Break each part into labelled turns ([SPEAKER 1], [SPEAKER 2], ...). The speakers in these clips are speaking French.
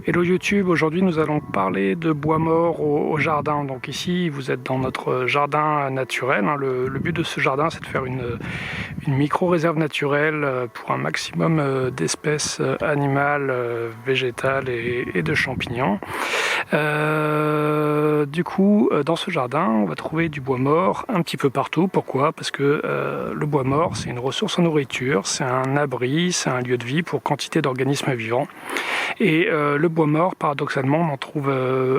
[SPEAKER 1] Hello YouTube, aujourd'hui nous allons parler de bois mort au jardin. Donc ici vous êtes dans notre jardin naturel. Le but de ce jardin c'est de faire une micro-réserve naturelle pour un maximum d'espèces animales, végétales et de champignons. Du coup dans ce jardin on va trouver du bois mort un petit peu partout. Pourquoi? Parce que le bois mort c'est une ressource en nourriture, c'est un abri, c'est un lieu de vie pour quantité d'organismes vivants. Et le bois mort, paradoxalement, on en trouve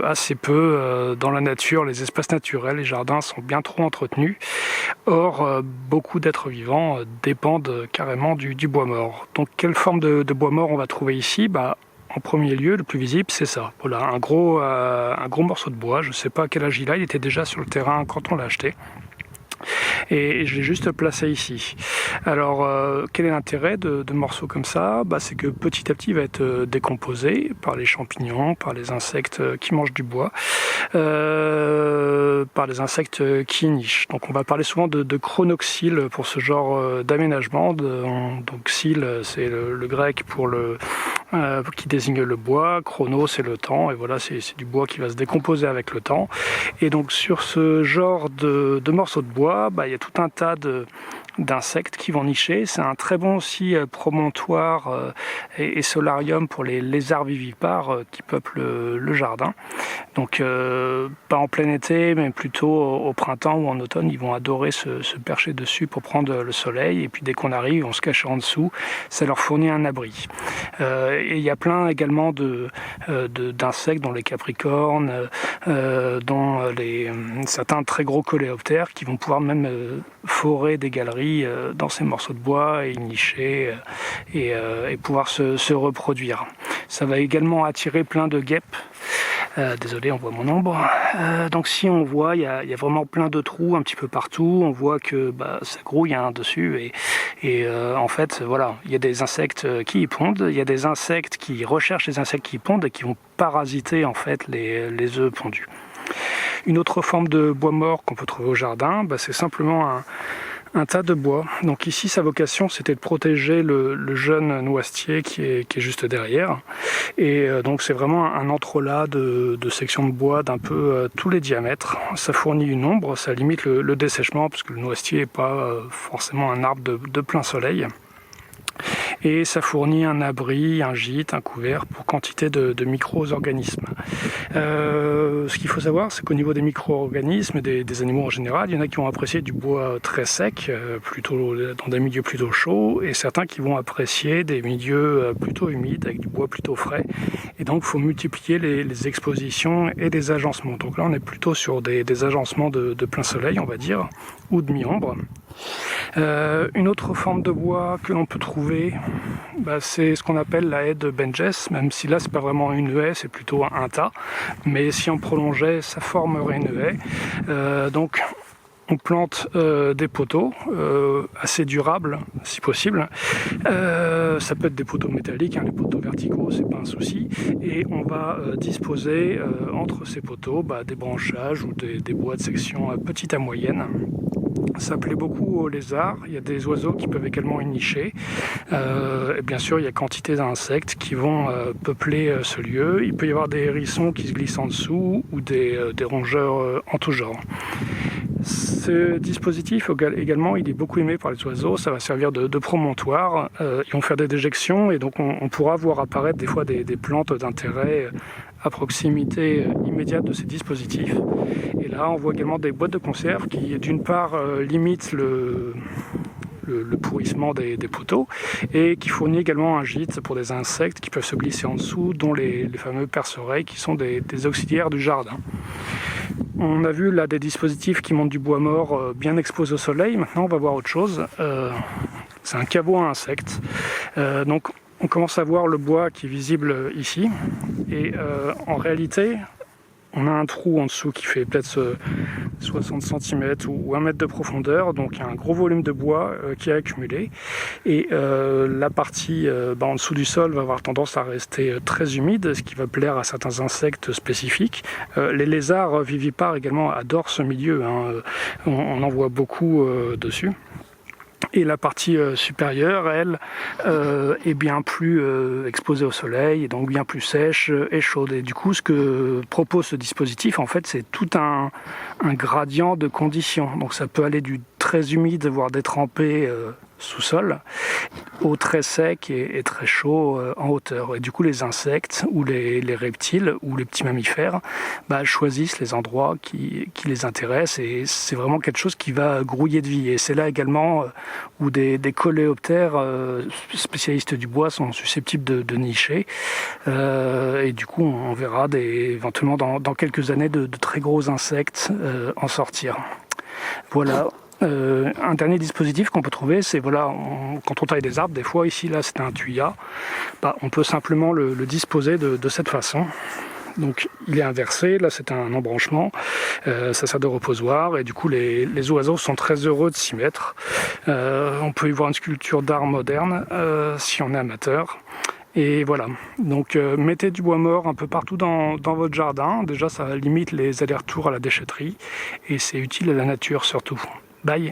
[SPEAKER 1] assez peu dans la nature. Les espaces naturels, les jardins sont bien trop entretenus. Or, beaucoup d'êtres vivants dépendent carrément du bois mort. Donc, quelle forme de bois mort on va trouver ici? En premier lieu, le plus visible, c'est ça. Voilà, un gros morceau de bois. Je ne sais pas à quel âge il était déjà sur le terrain quand on l'a acheté. Et je l'ai juste placé ici. Alors, quel est l'intérêt de morceaux comme ça? C'est que petit à petit, il va être décomposé par les champignons, par les insectes qui mangent du bois, par les insectes qui nichent. Donc, on va parler souvent de chronoxyle pour ce genre d'aménagement. Donc, xyle, c'est le grec pour qui désigne le bois, chrono c'est le temps, et voilà, c'est du bois qui va se décomposer avec le temps. Et donc sur ce genre de morceaux de bois, il y a tout un tas d'insectes qui vont nicher. C'est un très bon aussi promontoire et solarium pour les lézards vivipares qui peuplent le jardin. Donc pas en plein été, mais plutôt au printemps ou en automne, ils vont adorer se percher dessus pour prendre le soleil. Et puis dès qu'on arrive, on se cache en dessous. Ça leur fournit un abri. Et il y a plein également d'insectes, dont les capricornes, dont certains très gros coléoptères qui vont pouvoir même forer des galeries dans ces morceaux de bois et y nicher et pouvoir se reproduire. Ça va également attirer plein de guêpes. Désolé, on voit mon ombre. Donc si on voit, il y a vraiment plein de trous un petit peu partout. On voit que ça grouille dessus et en fait, voilà, il y a des insectes qui y pondent. Il y a des insectes qui recherchent les insectes qui y pondent et qui vont parasiter en fait les œufs pondus. Une autre forme de bois mort qu'on peut trouver au jardin, c'est simplement un tas de bois. Donc ici, sa vocation, c'était de protéger le jeune noisetier qui est juste derrière. Et donc c'est vraiment un entrelac de sections de bois d'un peu tous les diamètres. Ça fournit une ombre, ça limite le dessèchement, parce que le noisetier n'est pas forcément un arbre de plein soleil. Et ça fournit un abri, un gîte, un couvert pour quantité de micro-organismes. Ce qu'il faut savoir, c'est qu'au niveau des micro-organismes, des animaux en général, il y en a qui vont apprécier du bois très sec, plutôt dans des milieux plutôt chauds, et certains qui vont apprécier des milieux plutôt humides, avec du bois plutôt frais. Et donc, il faut multiplier les expositions et les agencements. Donc là, on est plutôt sur des agencements de plein soleil, on va dire, ou de mi-ombre. Une autre forme de bois que l'on peut trouver, c'est ce qu'on appelle la haie de Benjes, même si là c'est pas vraiment une haie, c'est plutôt un tas, mais si on prolongeait ça formerait une haie. Donc on plante des poteaux assez durables si possible. Ça peut être des poteaux métalliques, les poteaux verticaux, c'est pas un souci. Et on va disposer entre ces poteaux des branchages ou des bois de section petite à moyenne. Ça plaît beaucoup aux lézards, il y a des oiseaux qui peuvent également y nicher. Et bien sûr, il y a quantité d'insectes qui vont peupler ce lieu. Il peut y avoir des hérissons qui se glissent en dessous ou des rongeurs en tout genre. Ce dispositif également, il est beaucoup aimé par les oiseaux, ça va servir de promontoire, ils vont faire des déjections et donc on pourra voir apparaître des fois des plantes d'intérêt à proximité immédiate de ces dispositifs. Et là, on voit également des boîtes de conserve qui, d'une part, limitent le pourrissement des poteaux et qui fournit également un gîte pour des insectes qui peuvent se glisser en dessous, dont les fameux perce-oreilles qui sont des auxiliaires du jardin. On a vu là des dispositifs qui montent du bois mort bien exposé au soleil. Maintenant, on va voir autre chose. C'est un caveau à insectes. Donc, on commence à voir le bois qui est visible ici. Et en réalité, on a un trou en dessous qui fait peut-être 60 cm ou 1 mètre de profondeur, donc il y a un gros volume de bois qui est accumulé. Et la partie en dessous du sol va avoir tendance à rester très humide, ce qui va plaire à certains insectes spécifiques. Les lézards vivipares également adorent ce milieu, on en voit beaucoup dessus. Et la partie supérieure, elle, est bien plus exposée au soleil, et donc bien plus sèche et chaude. Et du coup, ce que propose ce dispositif, en fait, c'est tout un gradient de conditions. Donc ça peut aller du très humide, voire détrempé sous-sol, au très sec et très chaud en hauteur. Et du coup, les insectes ou les reptiles ou les petits mammifères choisissent les endroits qui les intéressent, et c'est vraiment quelque chose qui va grouiller de vie. Et c'est là également où des coléoptères spécialistes du bois sont susceptibles de nicher. Et du coup, on verra éventuellement dans quelques années de très gros insectes en sortir. Voilà. Un dernier dispositif qu'on peut trouver, c'est quand on taille des arbres, des fois ici là c'était un tuyat, on peut simplement le disposer de cette façon. Donc il est inversé, là c'est un embranchement, ça sert de reposoir, et du coup les oiseaux sont très heureux de s'y mettre. On peut y voir une sculpture d'art moderne si on est amateur. Et voilà, donc mettez du bois mort un peu partout dans votre jardin. Déjà ça limite les allers-retours à la déchetterie, et c'est utile à la nature surtout. Bye.